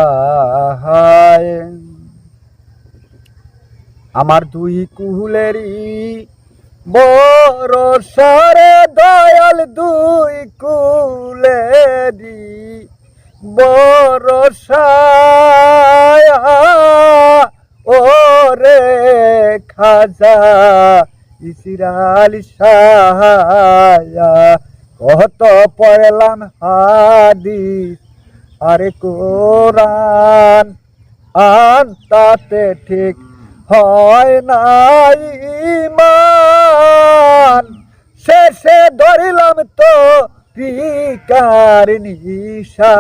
আহায় আমার দুই কুলেরই বরসারে দয়াল দুই কুলেরই বরসায় ওরে খাজা ইসিরাল সায়া কত পড়লাম হাদিস আরে কোরআন তাতে ঠিক হয় না ঈমান শেষে ধরিলাম তো পিকার নিশায়ান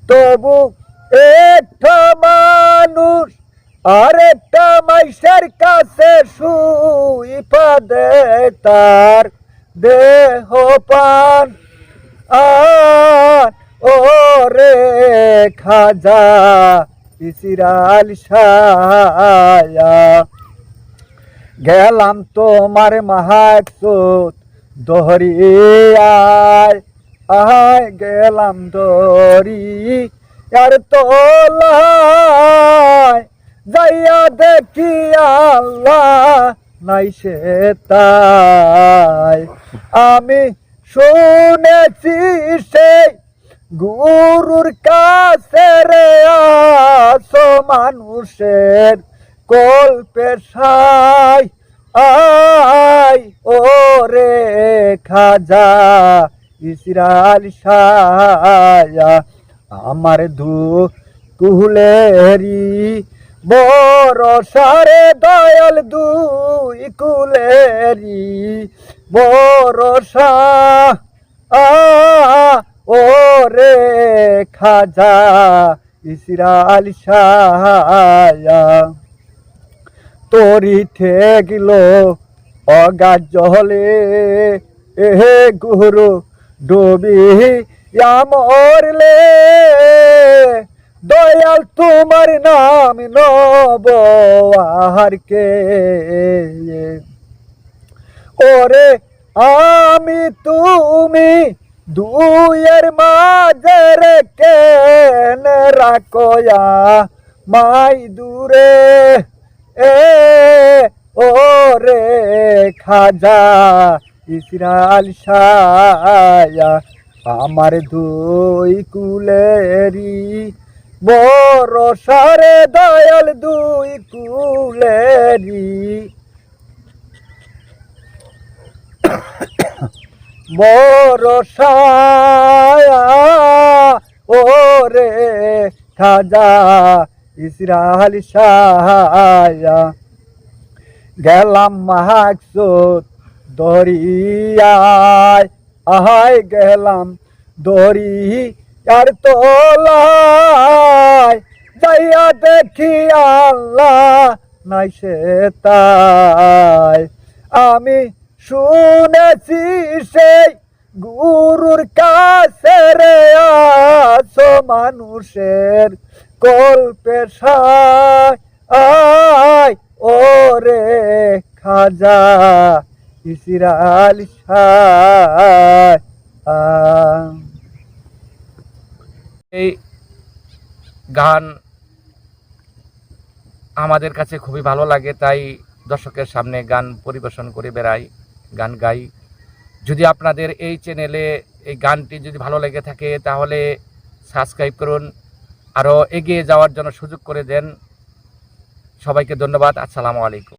তবু একটা মানুষ আরেকটা মাইশের কাছে শুই পাদে তার দেহ পান ওরে খাজা ইসিরাল সায়া গেলাম তোমার মাহাকসুত দহরিয়ায় গেলাম দরি আর তোলায় যাইয়া দেখি আল্লাহ নাই সে তাই আমি শুনেছি সেই গুরুর কাছে রে আসো মানুষের কল্পে সাই ওরে খাজা ইসরাল সায়া আমার কুলেরি বরসারে দয়াল দুই কুলেরি বরসা ওরে খাজা ইসরাল সায়া তরি ঠেকিল অগাধ জলে এহে গুরু ডুবি মরলে দয়াল তোমার নাম নব আর কে ওরে আমি তুমি দুয়ের মাঝে কেন রাখয়া মাই দূরে ওরে খাজা ইসরাল সায়া আমার দুই কুলেরি বরসারে দয়াল দুই কুলেরি বরসায়া ওরে খাজা ইসরাল সায়া গেলাম মাহাকসুত দরিয়ায় গেলাম দরি আর তোলায় যাইয়া দেখি আল্লাহ নাই সে তাই আমি শুনেছি সেই গুরুর কাছে রে আসো মানুষের কল্পে সাই ওরে খাজা ইসরাল সায়া এই গান আমাদের কাছে খুবই ভালো লাগে, তাই দর্শকের সামনে গান পরিবেশন করে বেড়াই, গান গাই। যদি আপনাদের এই চ্যানেলে এই গানটি যদি ভালো লেগে থাকে তাহলে সাবস্ক্রাইব করুন, আরও এগিয়ে যাওয়ার জন্য সুযোগ করে দেন। সবাইকে ধন্যবাদ। আসসালামু আলাইকুম।